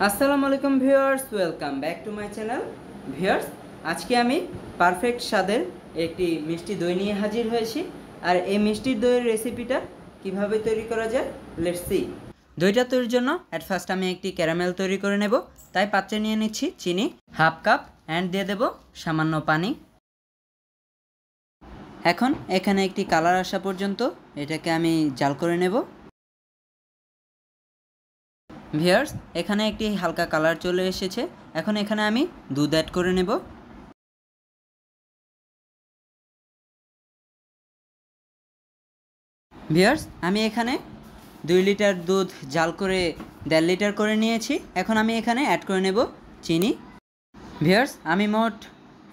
আসসালামু আলাইকুম viewers, welcome back to my channel. Viewers, আজকে আমি পারফেক্ট স্বাদের একটি মিষ্টি দই নিয়ে হাজির হয়েছি। আর এই মিষ্টির দইয়ের রেসিপিটা কিভাবে তৈরি করা যায়, লেটস সি। দইটা তৈরির জন্য অ্যাট ফার্স্ট আমি একটি ক্যারামেল তৈরি করে নেব। তাই পাত্রে নিয়ে নিচ্ছি চিনি হাফ কাপ অ্যান্ড দিয়ে দেব সামান্য পানি। এখন এখানে একটি কালার আসা পর্যন্ত এটাকে আমি জাল করে নেব। ভিউয়ার্স, এখানে একটি হালকা কালার চলে এসেছে। এখন এখানে আমি দুধ অ্যাড করে নেব। ভিউয়ার্স, আমি এখানে 2 লিটার দুধ জাল করে 1.5 লিটার করে নিয়েছি। এখন আমি এখানে অ্যাড করে নেব চিনি। ভিউয়ার্স, আমি মোট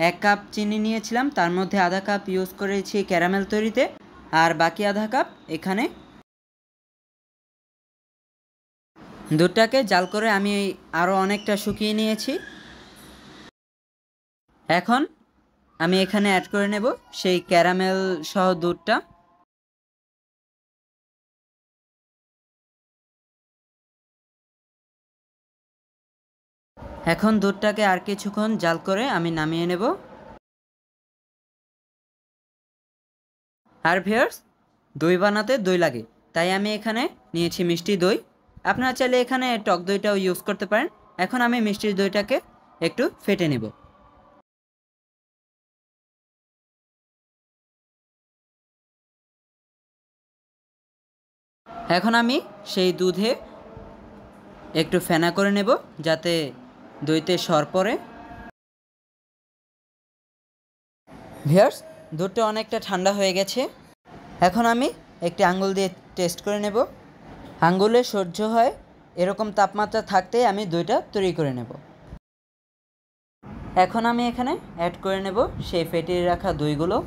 1 কাপ চিনি নিয়েছিলাম, তার মধ্যে আধা কাপ ইউজ করেছি ক্যারামেল তৈরিতে, আর বাকি আধা কাপ এখানে। দুধটাকে জাল করে আমি আরও অনেকটা শুকিয়ে নিয়েছি। এখন আমি এখানে অ্যাড করে নেব সেই ক্যারামেল সহ দুধটা। এখন দুধটাকে আর কিছুক্ষণ জাল করে আমি নামিয়ে নেব। আর ভিউয়ার্স, দই বানাতে দই লাগে, তাই আমি এখানে নিয়েছি মিষ্টি দই। আপনারা চাইলে এখানে টক দইটাও ইউজ করতে পারেন। এখন আমি মিষ্টির দইটাকে একটু ফেটে নেব। এখন আমি সেই দুধে একটু ফেনা করে নেব যাতে দইতে সর পড়ে। ভিউয়ার্স, দুধটা অনেকটা ঠান্ডা হয়ে গেছে। এখন আমি একটি আঙ্গুল দিয়ে টেস্ট করে নেব। আঙ্গুলে সহ্য হয় এরকম তাপমাত্রা থাকতেই আমি দইটা তৈরি করে নেব। এখন আমি এখানে অ্যাড করে নেব সেই ফেটিয়ে রাখা দইগুলো।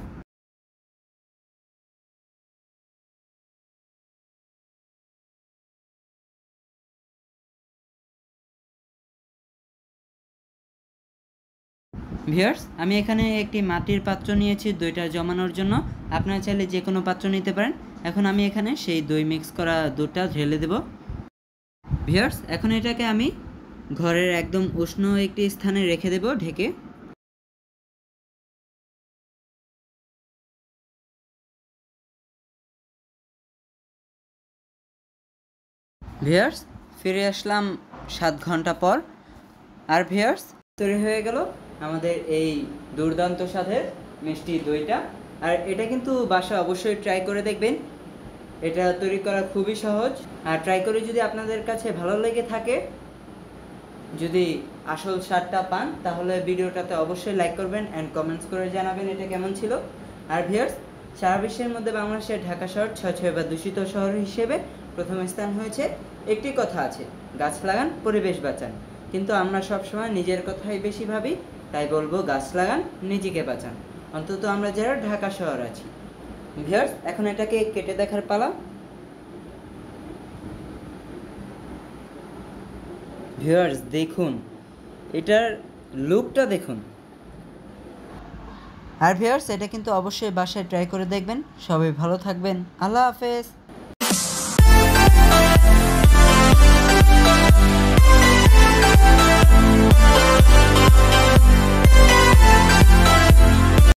ভিউয়ার্স, আমি এখানে একটি মাটির পাত্র নিয়েছি দইটা জমানোর জন্য। আপনারা চাইলে যে কোনো পাত্র নিতে পারেন। এখন আমি এখানে সেই দই মিক্স করা দুধটা ঢেলে দেব। ভিউয়ার্স, এখন এটাকে আমি ঘরের একদম উষ্ণ একটি স্থানে রেখে দেব ঢেকে। ভিউয়ার্স, ফিরে আসলাম 7 ঘন্টা পর। আর ভিউয়ার্স, তৈরি হয়ে গেল আমাদের এই দুর্দান্ত স্বাদের মিষ্টি দইটা। আর এটা কিন্তু বাসায় অবশ্যই ট্রাই করে দেখবেন। এটা তৈরি করা খুবই সহজ। আর ট্রাই করে যদি আপনাদের কাছে ভালো লেগে থাকে, যদি আসল স্বাদটা পান, তাহলে ভিডিওটাতে অবশ্যই লাইক করবেন অ্যান্ড কমেন্টস করে জানাবেন এটা কেমন ছিল। আর ভিউয়ার্স, সারা বিশ্বের মধ্যে বাংলাদেশের ঢাকা শহর 6 বা দূষিত শহর হিসেবে প্রথম স্থান হয়েছে। একটি কথা আছে, গাছ লাগান পরিবেশ বাঁচান। কিন্তু আমরা সবসময় নিজের কথাই বেশি ভাবি, তাই বলবো গাছ লাগান নিজেকে বাঁচান, অন্তত আমরা যারা ঢাকা শহর আছি। ভিউয়ার্স, এখন এটাকে কেটে দেখার পালা। ভিউয়ার্স, দেখুন এটার লুকটা দেখুন। আর ভিউয়ার্স, এটা কিন্তু অবশ্যই বাসায় ট্রাই করে দেখবেন। সবাই ভালো থাকবেন। আল্লাহ হাফেজ।